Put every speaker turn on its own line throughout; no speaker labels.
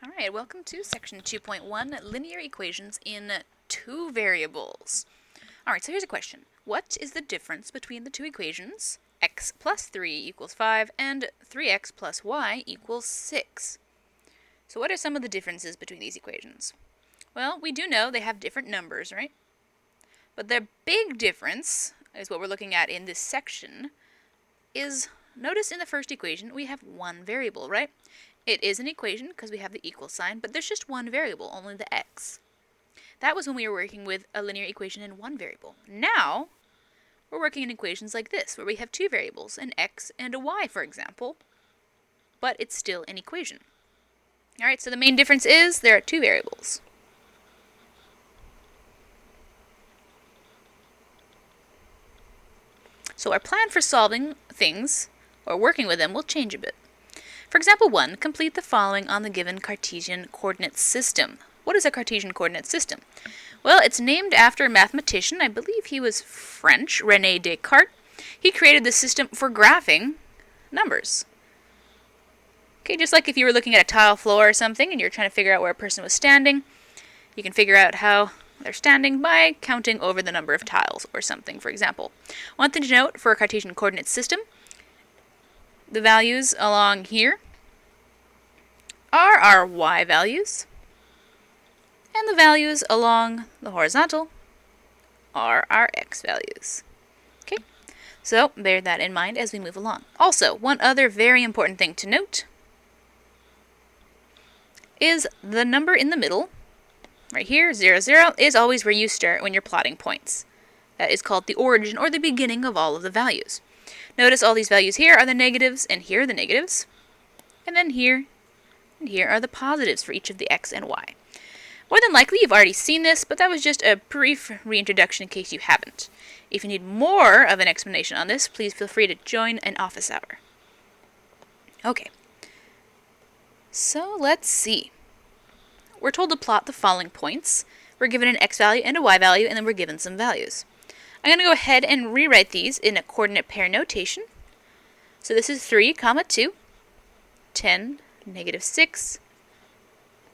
Alright, welcome to section 2.1, linear equations in two variables. Alright, so here's a question. What is the difference between the two equations, x plus 3 equals 5 and 3x plus y equals 6? So what are some of the differences between these equations? Well, we do know they have different numbers, right? But their big difference, is what we're looking at in this section, is, notice in the first equation we have one variable, right? It is an equation because we have the equal sign, but there's just one variable, only the x. That was when we were working with a linear equation in one variable. Now, we're working in equations like this, where we have two variables, an x and a y, for example, but it's still an equation. Alright, so the main difference is there are two variables. So our plan for solving things, or working with them, will change a bit. For example 1, complete the following on the given Cartesian coordinate system. What is a Cartesian coordinate system? Well, it's named after a mathematician. I believe he was French, René Descartes. He created the system for graphing numbers. Okay, just like if you were looking at a tile floor or something and you're trying to figure out where a person was standing, you can figure out how they're standing by counting over the number of tiles or something, for example. One thing to note for a Cartesian coordinate system, the values along here are our y values, and the values along the horizontal are our x values. Okay, so bear that in mind as we move along. Also, one other very important thing to note is the number in the middle, right here, 0, 0, is always where you start when you're plotting points. That is called the origin or the beginning of all of the values. Notice all these values here are the negatives, and here are the negatives. And then here and here are the positives for each of the x and y. More than likely you've already seen this, but that was just a brief reintroduction in case you haven't. If you need more of an explanation on this, please feel free to join an office hour. Okay. So let's see. We're told to plot the following points. We're given an x value and a y value, and then we're given some values. I'm going to go ahead and rewrite these in a coordinate pair notation. So this is 3, 2, 10, negative 6,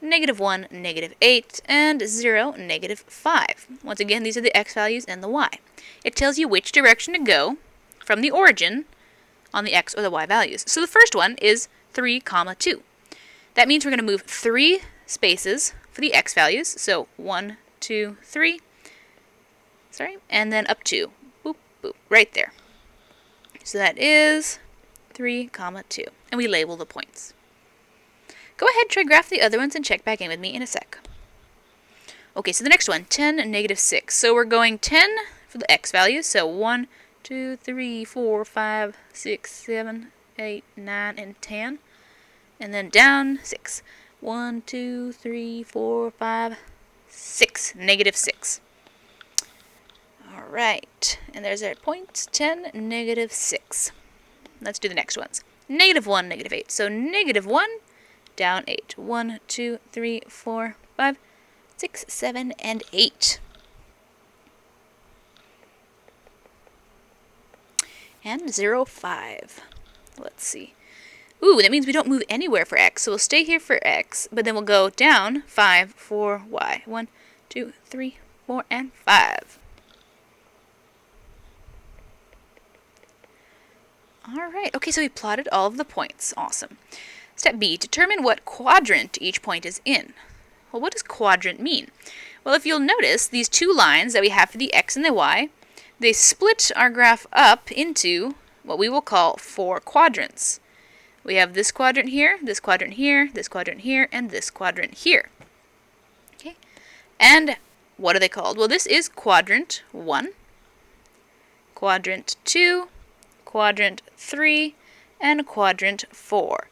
negative 1, negative 8, and 0, negative 5. Once again, these are the x values and the y. It tells you which direction to go from the origin on the x or the y values. So the first one is 3, 2. That means we're going to move 3 spaces for the x values. So 1, 2, 3. And then up 2. Boop, boop, right there. So that is 3, 2. And we label the points. Go ahead, try graph the other ones and check back in with me in a sec. Okay, so the next one, 10 and negative 6. So we're going 10 for the x values. So 1, 2, 3, 4, 5, 6, 7, 8, 9, and 10. And then down 6. 1, 2, 3, 4, 5, 6. Negative 6. Alright, and there's our point, 10, negative 6. Let's do the next ones. Negative 1, negative 8. So negative 1, down 8. 1, 2, 3, 4, 5, 6, 7, and 8. And 0, 5. Let's see. Ooh, that means we don't move anywhere for x. So we'll stay here for x, but then we'll go down 5 for y. 1, 2, 3, 4, and 5. Alright, okay, so we plotted all of the points. Awesome. Step B, determine what quadrant each point is in. Well, what does quadrant mean? Well, if you'll notice, these two lines that we have for the x and the y, they split our graph up into what we will call 4 quadrants. We have this quadrant here, this quadrant here, this quadrant here, and this quadrant here. Okay, and what are they called? Well, this is quadrant 1, quadrant 2, quadrant 3, and quadrant 4.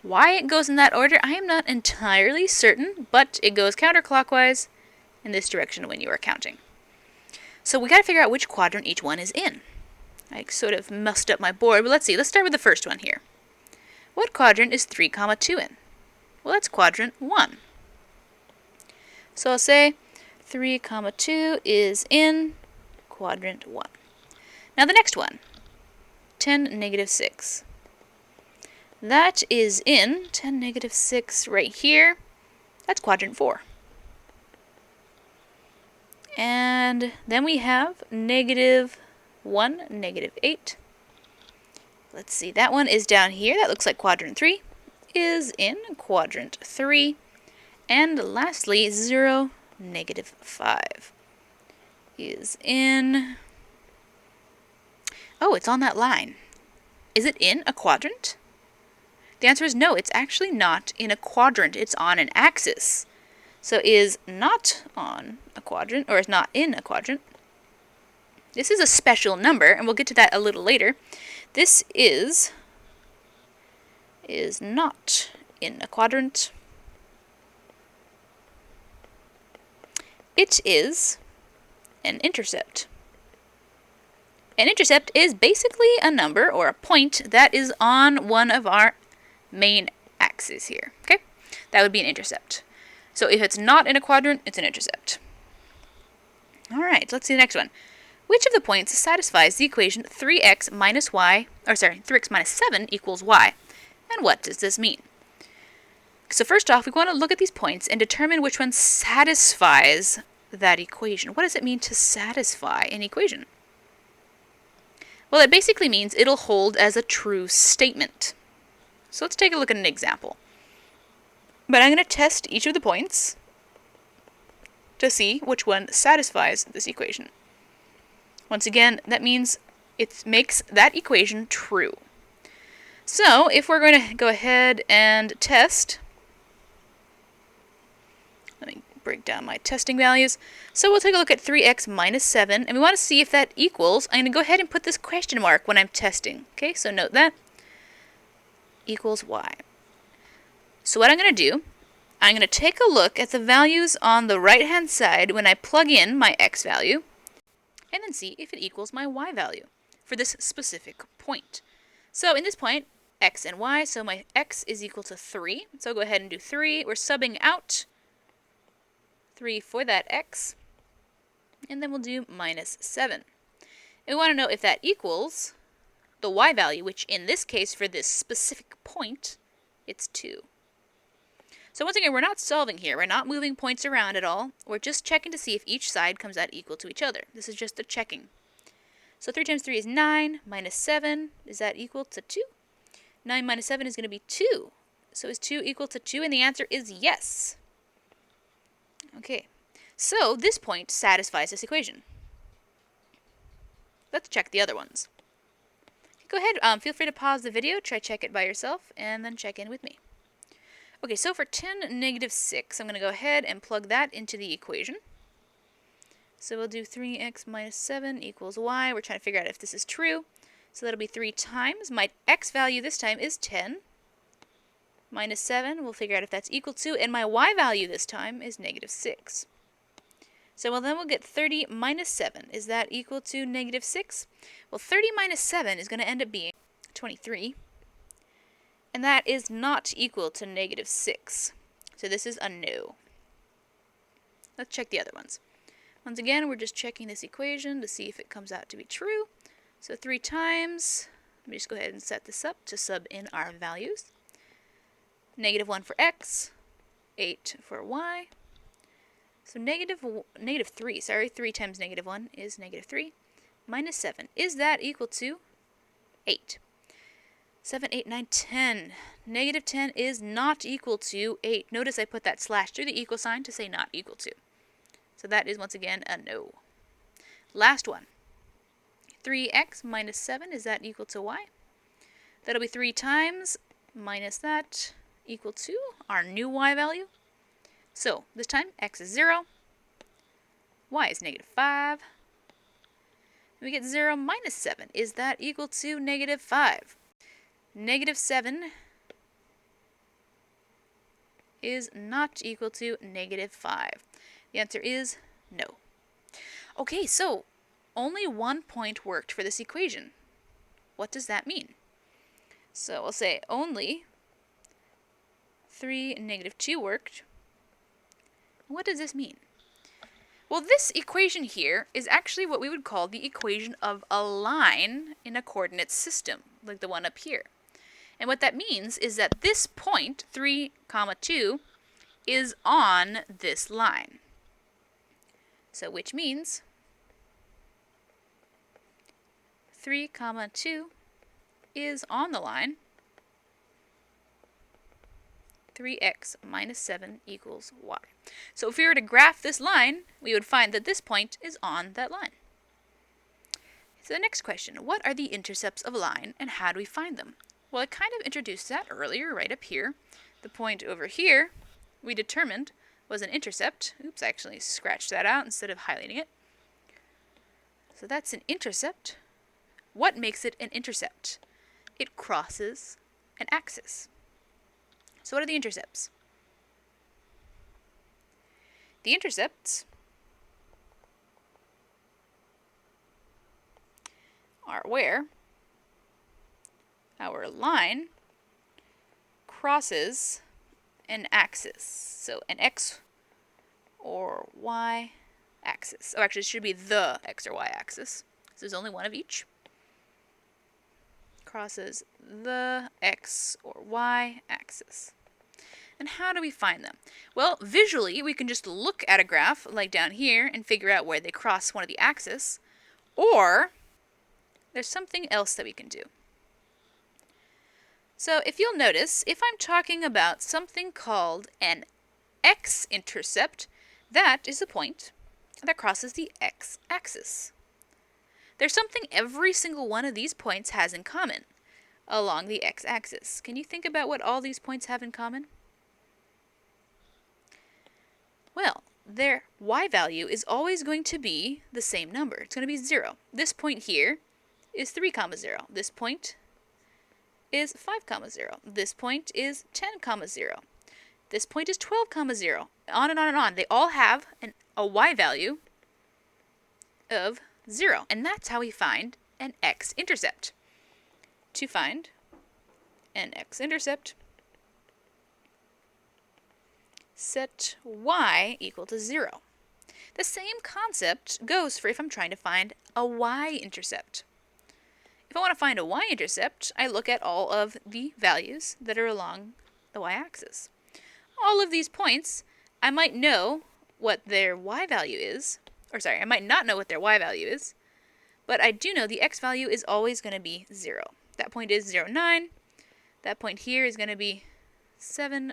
Why it goes in that order, I am not entirely certain, but it goes counterclockwise in this direction when you are counting. So we got to figure out which quadrant each one is in. I sort of messed up my board, but let's see. Let's start with the first one here. What quadrant is 3, 2 in? Well, that's quadrant 1. So I'll say 3, 2 is in quadrant 1. Now the next one. 10, negative 6. That is in 10, negative 6 right here. That's quadrant 4. And then we have -1, -8. Let's see, that one is down here. That looks like quadrant 3 is in quadrant 3. And lastly, 0, -5 is in... Oh, it's on that line. Is it in a quadrant? The answer is no, it's actually not in a quadrant. It's on an axis. So is not on a quadrant, or is not in a quadrant. This is a special number, and we'll get to that a little later. This is not in a quadrant. It is an intercept. An intercept is basically a number or a point that is on one of our main axes here. Okay? That would be an intercept. So if it's not in a quadrant, it's an intercept. Alright, let's see the next one. Which of the points satisfies the equation 3x minus 7 equals y? And what does this mean? So first off, we want to look at these points and determine which one satisfies that equation. What does it mean to satisfy an equation? Well, it basically means it'll hold as a true statement. So let's take a look at an example. But I'm going to test each of the points to see which one satisfies this equation. Once again, that means it makes that equation true. So if we're going to go ahead and test, let me break down my testing values. So we'll take a look at 3x minus 7, and we want to see if that equals, I'm going to go ahead and put this question mark when I'm testing. Okay, so note that, equals y. So what I'm going to do, I'm going to take a look at the values on the right-hand side when I plug in my x value, and then see if it equals my y value for this specific point. So in this point, x and y, so my x is equal to 3. So I'll go ahead and do 3. We're subbing out 3 for that x, and then we'll do minus 7. And we want to know if that equals the y value, which in this case, for this specific point, it's 2. So once again, we're not solving here. We're not moving points around at all. We're just checking to see if each side comes out equal to each other. This is just the checking. So 3 times 3 is 9, minus 7, is that equal to 2? 9 minus 7 is going to be 2. So is 2 equal to 2? And the answer is yes. Okay, so this point satisfies this equation. Let's check the other ones. Go ahead, feel free to pause the video, try check it by yourself, and then check in with me. Okay, so for 10, -6, I'm going to go ahead and plug that into the equation. So we'll do 3x minus 7 equals y. We're trying to figure out if this is true. So that'll be 3 times. My x value this time is 10. Minus 7, we'll figure out if that's equal to, and my y value this time is -6. So well, then we'll get 30 minus 7. Is that equal to -6? Well, 30 minus 7 is going to end up being 23. And that is not equal to -6. So this is a no. Let's check the other ones. Once again, we're just checking this equation to see if it comes out to be true. So 3 times, let me just go ahead and set this up to sub in our values. -1 for x, 8 for y. So -3, 3 times -1 is -3. Minus 7, is that equal to 8? 7, 8, 9, 10. -10 is not equal to 8. Notice I put that slash through the equal sign to say not equal to. So that is once again a no. Last one. 3x minus 7, is that equal to y? That'll be 3 times minus that equal to our new y value. So this time x is 0, y is -5. And we get 0 minus 7. Is that equal to -5? -7 is not equal to -5. The answer is no. Okay, so only one point worked for this equation. What does that mean? So we'll say only 3 and -2 worked. What does this mean? Well, this equation here is actually what we would call the equation of a line in a coordinate system, like the one up here. And what that means is that this point, 3, 2, is on this line. So which means 3, 2 is on the line 3x minus 7 equals y. So if we were to graph this line, we would find that this point is on that line. So the next question, what are the intercepts of a line and how do we find them? Well, I kind of introduced that earlier right up here. The point over here we determined was an intercept. Oops, I actually scratched that out instead of highlighting it. So that's an intercept. What makes it an intercept? It crosses an axis. So what are the intercepts? The intercepts are where our line crosses an axis. So an x or y axis. Oh, actually, it should be the x or y axis. So there's only one of each. Crosses the x or y axis. And how do we find them? Well, visually, we can just look at a graph, like down here, and figure out where they cross one of the axes. Or, there's something else that we can do. So, if you'll notice, if I'm talking about something called an x-intercept, that is a point that crosses the x-axis. There's something every single one of these points has in common along the x-axis. Can you think about what all these points have in common? Well, their y value is always going to be the same number. It's going to be 0. This point here is 3, 0. This point is 5, 0. This point is 10, 0. This point is 12, 0. On and on and on. They all have a y value of 0. And that's how we find an x-intercept. To find an x-intercept, set y equal to 0. The same concept goes for if I'm trying to find a y-intercept. If I want to find a y-intercept, I look at all of the values that are along the y-axis. All of these points, I might know what their y value is, I might not know what their y value is, but I do know the x value is always going to be 0. That point is 0, 9. That point here is going to be 0,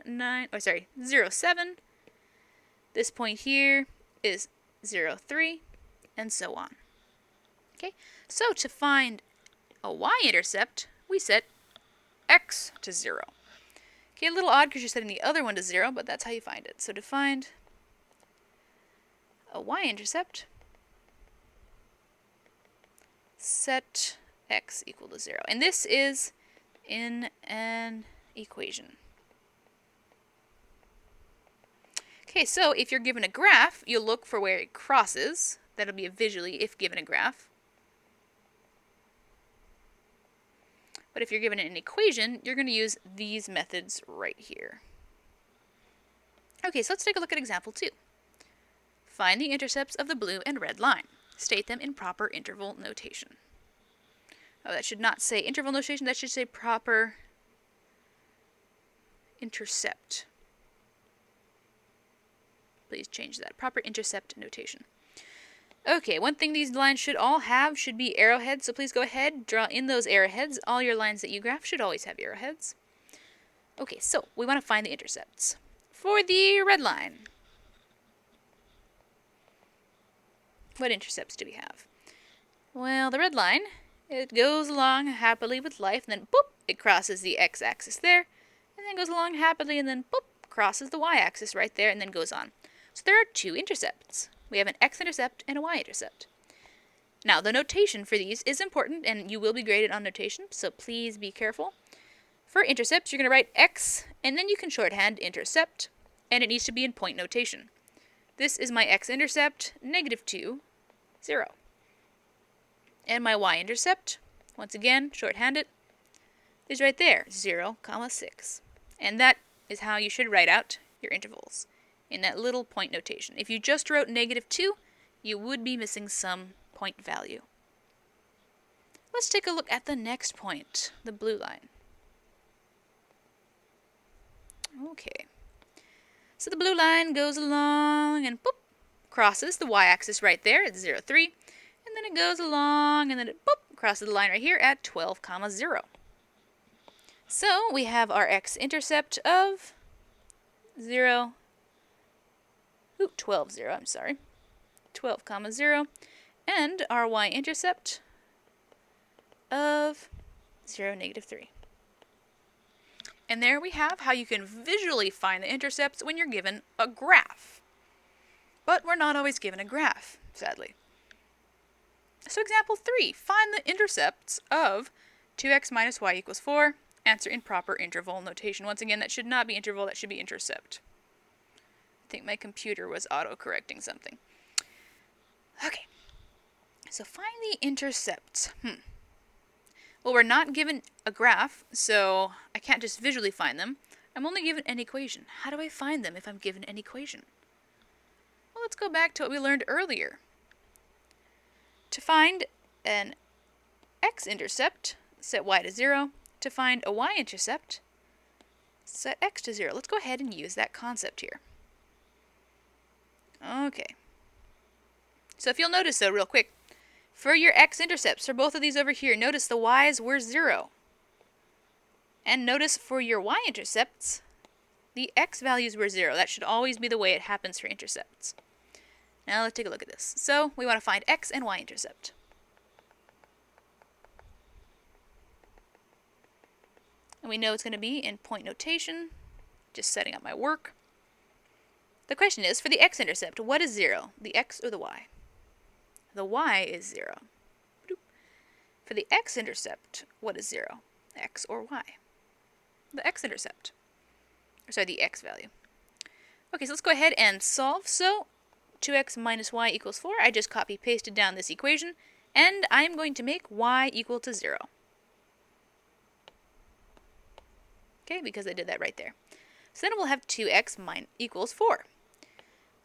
7. This point here is 0, 3, and so on. Okay, so to find a y-intercept, we set x to 0. Okay, a little odd because you're setting the other one to 0, but that's how you find it. So to find a y-intercept, set x equal to 0. And this is in an equation. Okay, so if you're given a graph, you'll look for where it crosses. That'll be a visually if given a graph. But if you're given an equation, you're going to use these methods right here. Okay, so let's take a look at example 2. Find the intercepts of the blue and red line. State them in proper interval notation. Oh, that should not say interval notation, that should say proper intercept. Please change that. Proper intercept notation. Okay, one thing these lines should all have should be arrowheads, so please go ahead, draw in those arrowheads. All your lines that you graph should always have arrowheads. Okay, so we want to find the intercepts. For the red line, what intercepts do we have? Well, the red line, it goes along happily with life, and then boop, it crosses the x-axis there, and then goes along happily, and then boop, crosses the y-axis right there, and then goes on. So there are 2 intercepts. We have an x-intercept and a y-intercept. Now, the notation for these is important, and you will be graded on notation, so please be careful. For intercepts, you're going to write x, and then you can shorthand intercept, and it needs to be in point notation. This is my x-intercept, -2, 0. And my y-intercept, once again, shorthand it, is right there, 0, 6. And that is how you should write out your intervals, in that little point notation. If you just wrote -2, you would be missing some point value. Let's take a look at the next point, the blue line. Okay. So the blue line goes along and boop, crosses the y-axis right there at 0, 3. And then it goes along and then it boop, crosses the line right here at 12, 0. So we have our x-intercept of 0, 12, 0, I'm sorry, 12, 0, and our y-intercept of 0, negative 3. And there we have how you can visually find the intercepts when you're given a graph. But we're not always given a graph, sadly. So example 3, find the intercepts of 2x minus y equals 4. Answer in proper interval notation. Once again, that should not be interval, that should be intercept. I think my computer was auto-correcting something. Okay, so find the intercepts. Well, we're not given a graph, so I can't just visually find them. I'm only given an equation. How do I find them if I'm given an equation? Well, let's go back to what we learned earlier. To find an x-intercept, set y to 0. To find a y-intercept, set x to 0. Let's go ahead and use that concept here. Okay. So if you'll notice, though, real quick, for your x-intercepts, for both of these over here, notice the y's were 0. And notice for your y-intercepts, the x values were 0. That should always be the way it happens for intercepts. Now let's take a look at this. So we want to find x and y-intercept. And we know it's going to be in point notation, just setting up my work. The question is, for the x-intercept, what is 0, the x or the y? The y is 0. For the x-intercept, what is 0, x or y? The x-intercept. Sorry, the x value. Okay, so let's go ahead and solve. So 2x minus y equals 4. I just copy-pasted down this equation, and I'm going to make y equal to 0. Okay, because I did that right there. So then we'll have 2x equals 4.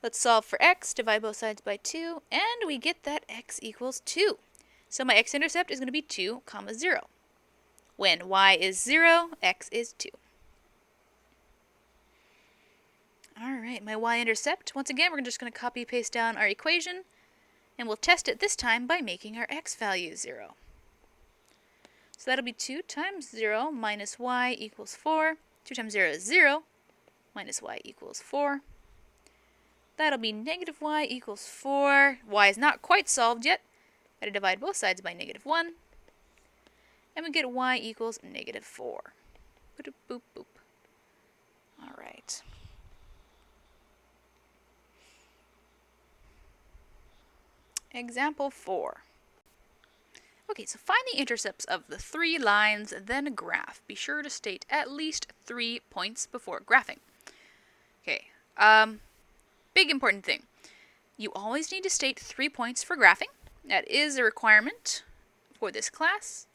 Let's solve for x, divide both sides by 2, and we get that x equals 2. So my x-intercept is going to be 2, 0. When y is 0, x is 2. Alright, my y-intercept, once again, we're just going to copy-paste down our equation, and we'll test it this time by making our x value 0. So that'll be 2 times 0 minus y equals 4. 2 times 0 is 0, minus y equals 4. That'll be negative y equals 4. Y is not quite solved yet. Got to divide both sides by negative 1. And we get y equals negative 4. Boop, boop, boop. All right. Example 4. Okay, so find the intercepts of the 3 lines, then graph. Be sure to state at least 3 points before graphing. Okay, big important thing. You always need to state 3 points for graphing. That is a requirement for this class.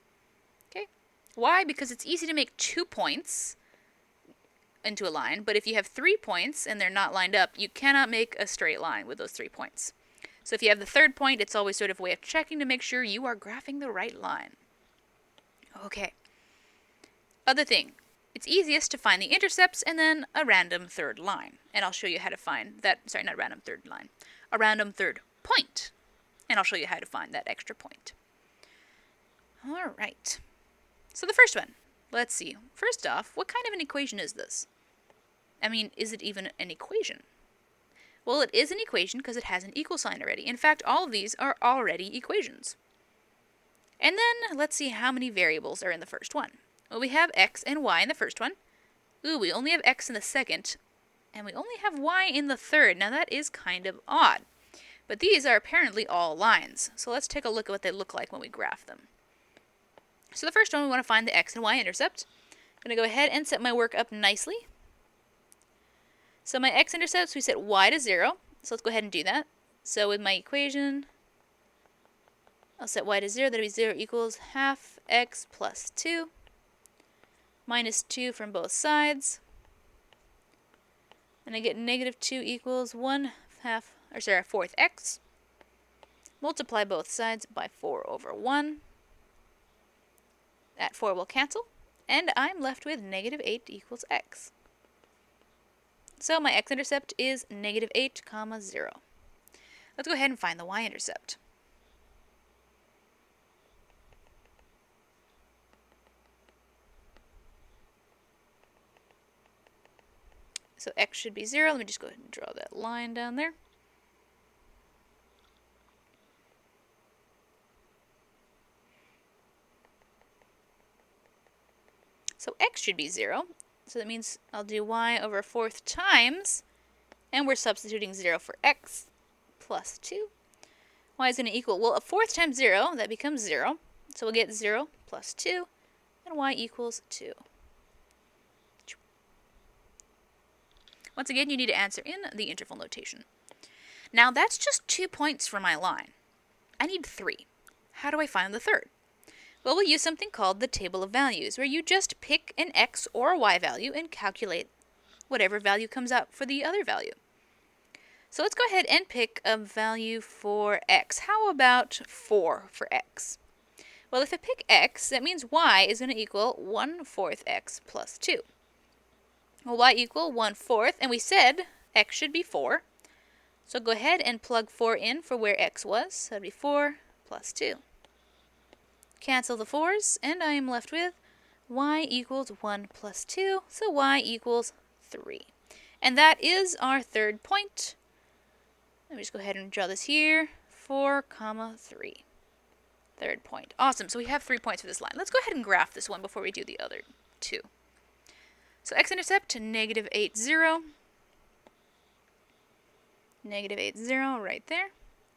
Okay, why? Because it's easy to make 2 points into a line, but if you have 3 points and they're not lined up, you cannot make a straight line with those 3 points. So if you have the third point, it's always sort of a way of checking to make sure you are graphing the right line. Okay. Other thing, it's easiest to find the intercepts and then a random third line. And I'll show you how to find that, sorry, not a random third line, a random third point. And I'll show you how to find that extra point. All right. So the first one, let's see. First off, what kind of an equation is this? I mean, is it even an equation? Well, it is an equation because it has an equal sign already. In fact, all of these are already equations. And then let's see how many variables are in the first one. Well, we have x and y in the first one. Ooh, we only have x in the second. And we only have y in the third. Now that is kind of odd. But these are apparently all lines. So let's take a look at what they look like when we graph them. So the first one, we want to find the x and y intercept. I'm going to go ahead and set my work up nicely. So my x-intercepts, we set y to 0. So let's go ahead and do that. So with my equation, I'll set y to 0. That'll be 0 equals half x plus 2 minus 2 from both sides. And I get negative 2 equals 4th x. Multiply both sides by 4 over 1. That 4 will cancel. And I'm left with negative 8 equals x. So my x-intercept is negative 8, comma 0. Let's go ahead and find the y-intercept. So x should be 0. Let me just go ahead and draw that line down there. So x should be 0. So that means I'll do y over 4th times, and we're substituting 0 for x, plus 2. Y is going to equal, well, a 4th times 0, that becomes 0. So we'll get 0 plus 2, and y equals 2. Once again, you need to answer in the interval notation. Now, that's just 2 points for my line. I need 3. How do I find the third? Well, we'll use something called the table of values, where you just pick an x or a y value and calculate whatever value comes out for the other value. So let's go ahead and pick a value for x. How about 4 for x? Well, if I pick x, that means y is going to equal 1/4 x plus 2. Well, y equal 1/4, and we said x should be 4. So go ahead and plug 4 in for where x was. So that would be 4 plus 2. Cancel the 4's, and I am left with y equals 1 plus 2, so y equals 3. And that is our third point. Let me just go ahead and draw this here, 4, comma 3. Third point. Awesome, so we have 3 points for this line. Let's go ahead and graph this one before we do the other two. So x-intercept to negative 8, 0. Negative 8, 0 right there.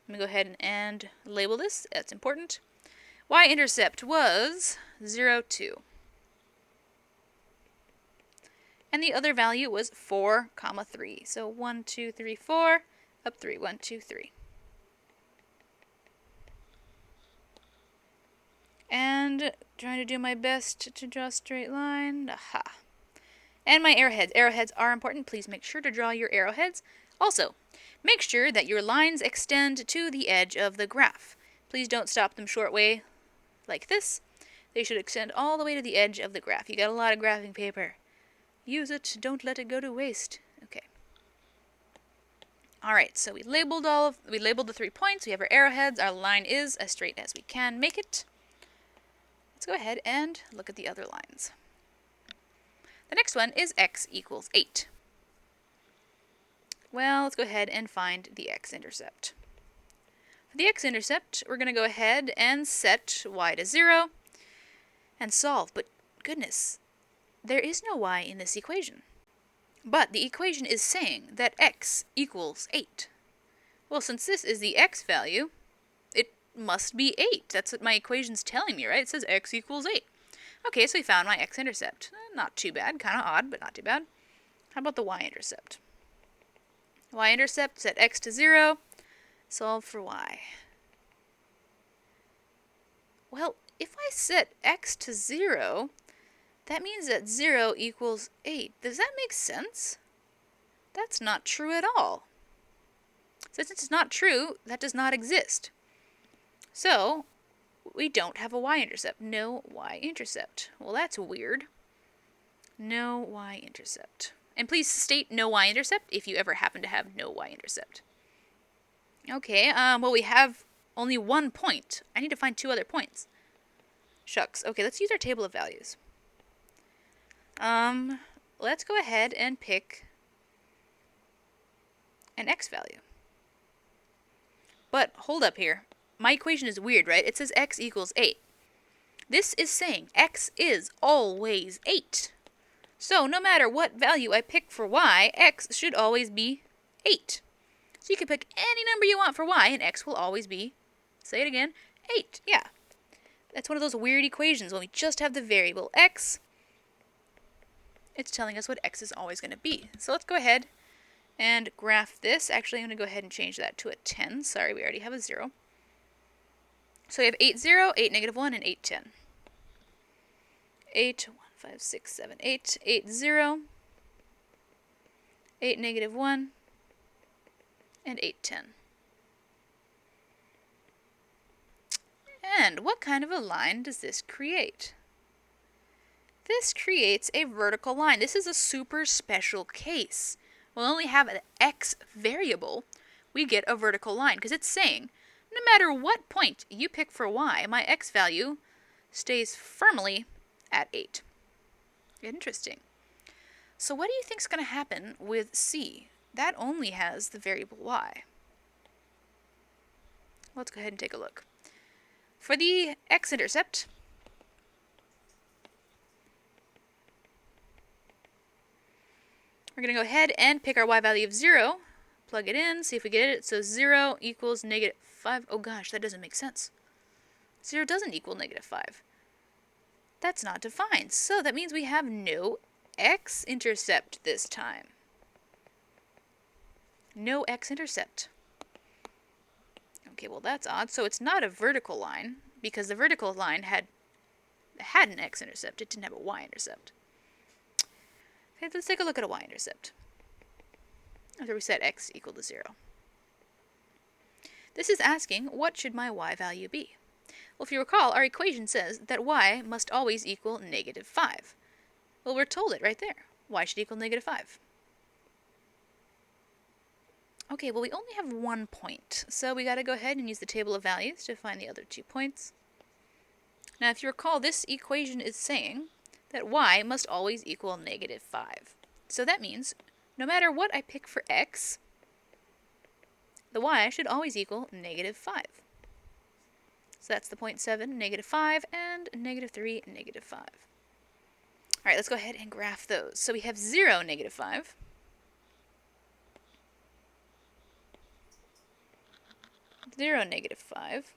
Let me go ahead and label this. That's important. Y-intercept was 0, 2. And the other value was 4, comma 3. So 1, 2, 3, 4, up 3, 1, 2, 3. And trying to do my best to draw a straight line. Aha. And my arrowheads. Arrowheads are important. Please make sure to draw your arrowheads. Also, make sure that your lines extend to the edge of the graph. Please don't stop them short way like this. They should extend all the way to the edge of the graph. You got a lot of graphing paper. Use it. Don't let it go to waste. Okay. All right. So we labeled the 3 points. We have our arrowheads. Our line is as straight as we can make it. Let's go ahead and look at the other lines. The next one is x equals 8. Well, let's go ahead and find the x-intercept. For the x-intercept, we're going to go ahead and set y to 0 and solve. But goodness, there is no y in this equation. But the equation is saying that x equals 8. Well, since this is the x value, it must be 8. That's what my equation's telling me, right? It says x equals 8. Okay, so we found my x-intercept. Not too bad. Kind of odd, but not too bad. How about the y-intercept? Y-intercept, set x to 0. Solve for y. Well, if I set x to 0, that means that 0 equals 8. Does that make sense? That's not true at all. Since it's not true, that does not exist. So, we don't have a y-intercept. No y-intercept. Well, that's weird. No y-intercept. And please state no y-intercept if you ever happen to have no y-intercept. Okay, well, we have only 1 point. I need to find 2 other points. Shucks. Okay, let's use our table of values. Let's go ahead and pick an x value. But hold up here. My equation is weird, right? It says x equals 8. This is saying x is always 8. So no matter what value I pick for y, x should always be 8. So you can pick any number you want for y, and x will always be, say it again, 8. Yeah. That's one of those weird equations. When we just have the variable x, it's telling us what x is always going to be. So let's go ahead and graph this. Actually, I'm going to go ahead and change that to a 10. Sorry, we already have a 0. So we have 8, 0, 8, negative 1, and 8, 10. 8, 1, 5, 6, 7, 8, 8, 0, 8, negative 1, and 8, 10. And what kind of a line does this create? This creates a vertical line. This is a super special case. we'll only have an x variable, we get a vertical line, because it's saying, no matter what point you pick for y, my x value stays firmly at 8. Interesting. So what do you think is going to happen with C? That only has the variable y. Let's go ahead and take a look. For the x-intercept, we're going to go ahead and pick our y value of 0, plug it in, see if we get it. So 0 equals negative 5. Oh gosh, that doesn't make sense. 0 doesn't equal negative 5. That's not defined. So that means we have no x-intercept this time. No x-intercept. Okay, well that's odd. So it's not a vertical line, because the vertical line had an x-intercept. It didn't have a y-intercept. Okay, let's take a look at a y-intercept. After we set x equal to 0. This is asking, what should my y value be? Well, if you recall, our equation says that y must always equal negative 5. Well, we're told it right there. Y should equal negative 5. Okay, well we only have 1 point, so we got to go ahead and use the table of values to find the other 2 points. Now, if you recall, this equation is saying that y must always equal negative 5. So that means no matter what I pick for x, the y should always equal negative 5. So that's the 0.7, negative 5, and negative 3, negative 5. All right, let's go ahead and graph those. So we have 0, negative 5. 0, negative 5.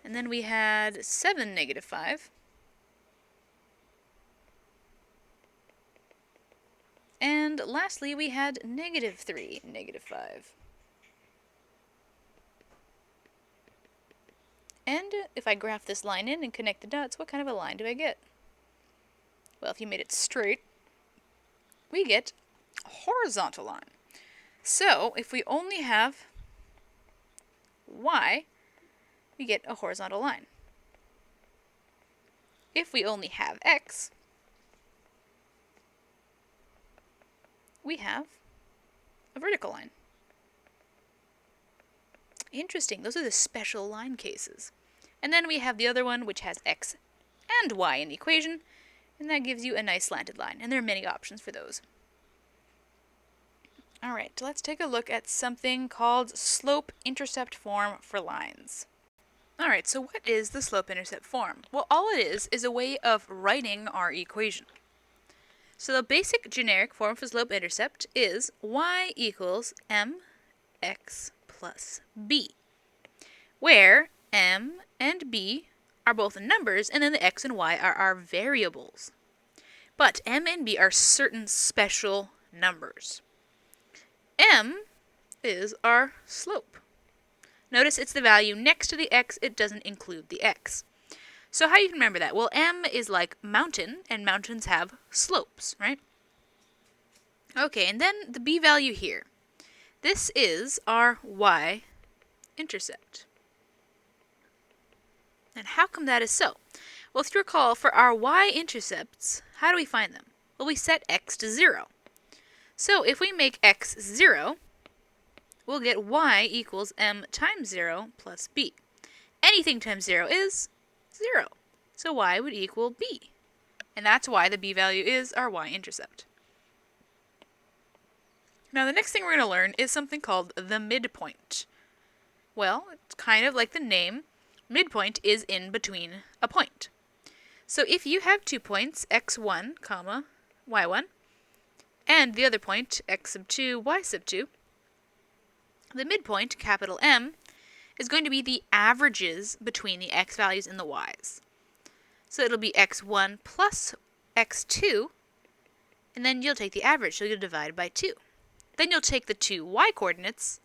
And then we had 7, negative 5. And lastly, we had negative 3, negative 5. And if I graph this line in and connect the dots, what kind of a line do I get? Well, if you made it straight, we get a horizontal line. So, if we only have y, we get a horizontal line. If we only have x, we have a vertical line. Interesting. Those are the special line cases. And then we have the other one, which has x and y in the equation, and that gives you a nice slanted line. And there are many options for those. All right, let's take a look at something called slope-intercept form for lines. All right, so what is the slope-intercept form? Well, all it is a way of writing our equation. So the basic generic form for slope-intercept is y equals mx plus b, where m and b are both numbers, and then the x and y are our variables. But m and b are certain special numbers. M is our slope. Notice it's the value next to the x, it doesn't include the x. So how you can remember that? Well, m is like mountain, and mountains have slopes, right? Okay, and then the b value here. This is our y-intercept. And how come that is so? Well, if you recall, for our y-intercepts, how do we find them? Well, we set x to 0. So if we make x 0, we'll get y equals m times 0 plus b. Anything times 0 is 0. So y would equal b. And that's why the b value is our y-intercept. Now the next thing we're going to learn is something called the midpoint. Well, it's kind of like the name. Midpoint is in between a point. So if you have 2 points, x1, comma, y1, and the other point, x sub 2, y sub 2, the midpoint, capital M, is going to be the averages between the x values and the y's. So it'll be x1 plus x2, and then you'll take the average, so you'll divide by 2. Then you'll take the 2 y coordinates,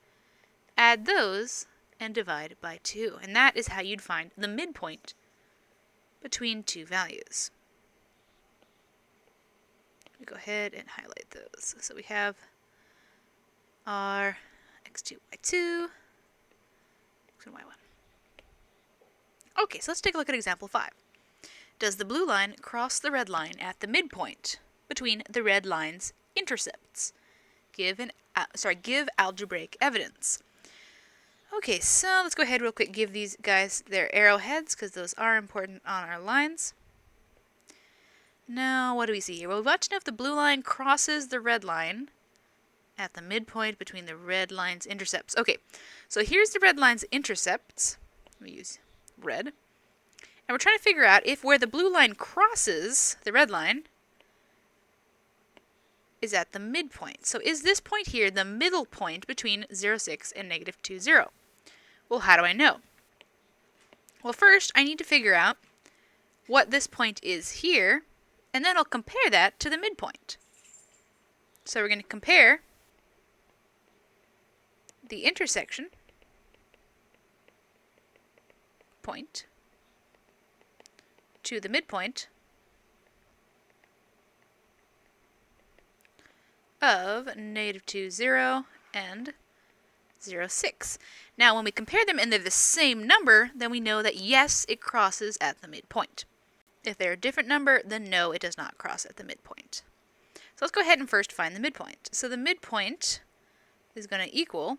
add those, and divide by 2. And that is how you'd find the midpoint between 2 values. We go ahead and highlight those. So we have our x2, y2, x and y1. Okay, so let's take a look at example 5. Does the blue line cross the red line at the midpoint between the red line's intercepts? give algebraic evidence. Okay, so let's go ahead real quick, give these guys their arrowheads, because those are important on our lines. Now, what do we see here? Well, we want to know if the blue line crosses the red line at the midpoint between the red line's intercepts. Okay, so here's the red line's intercepts. Let me use red. And we're trying to figure out if where the blue line crosses the red line is at the midpoint. So is this point here the middle point between 0, 6 and negative 2, 0? Well, how do I know? Well, first I need to figure out what this point is here, and then I'll compare that to the midpoint. So we're going to compare the intersection point to the midpoint of negative 2, 0 and 0, 6. Now, when we compare them and they're the same number, then we know that yes, it crosses at the midpoint. If they're a different number, then no, it does not cross at the midpoint. So let's go ahead and first find the midpoint. So the midpoint is going to equal,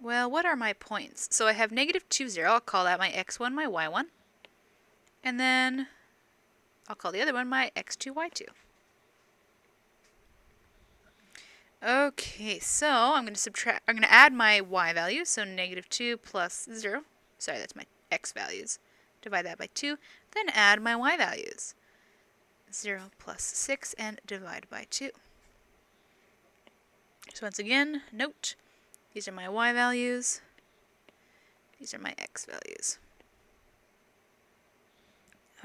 well, what are my points? So I have negative 2, 0. I'll call that my x1, my y1. And then I'll call the other one my x2, y2. Okay, so I'm going to add my y values. So negative 2 plus 0. Sorry, that's my x values. Divide that by 2. Then add my y values. 0 plus 6 and divide by 2. So once again, note, these are my y values. These are my x values.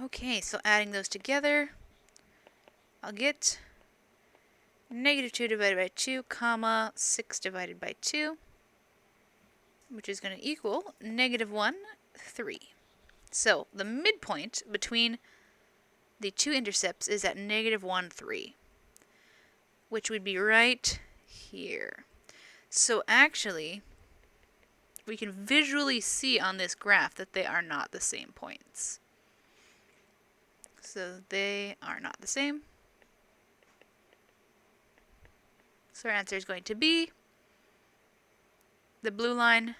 Okay, so adding those together, I'll get negative 2 divided by 2, comma, 6 divided by 2, which is going to equal negative 1, 3. So the midpoint between the two intercepts is at negative 1, 3, which would be right here. So actually, we can visually see on this graph that they are not the same points. So they are not the same. So our answer is going to be the blue line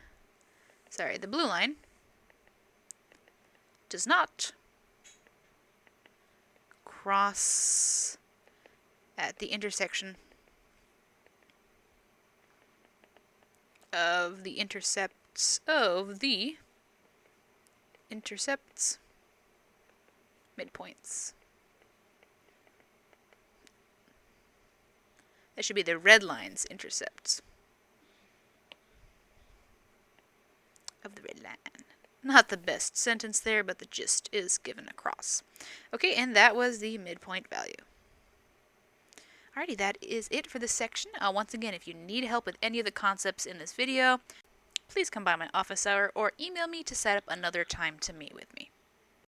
does not cross at the intersection of the intercepts midpoints. That should be the red line's intercepts of the red line. Not the best sentence there, but the gist is given across. Okay, and that was the midpoint value. Alrighty, that is it for this section. Once again, if you need help with any of the concepts in this video, please come by my office hour or email me to set up another time to meet with me.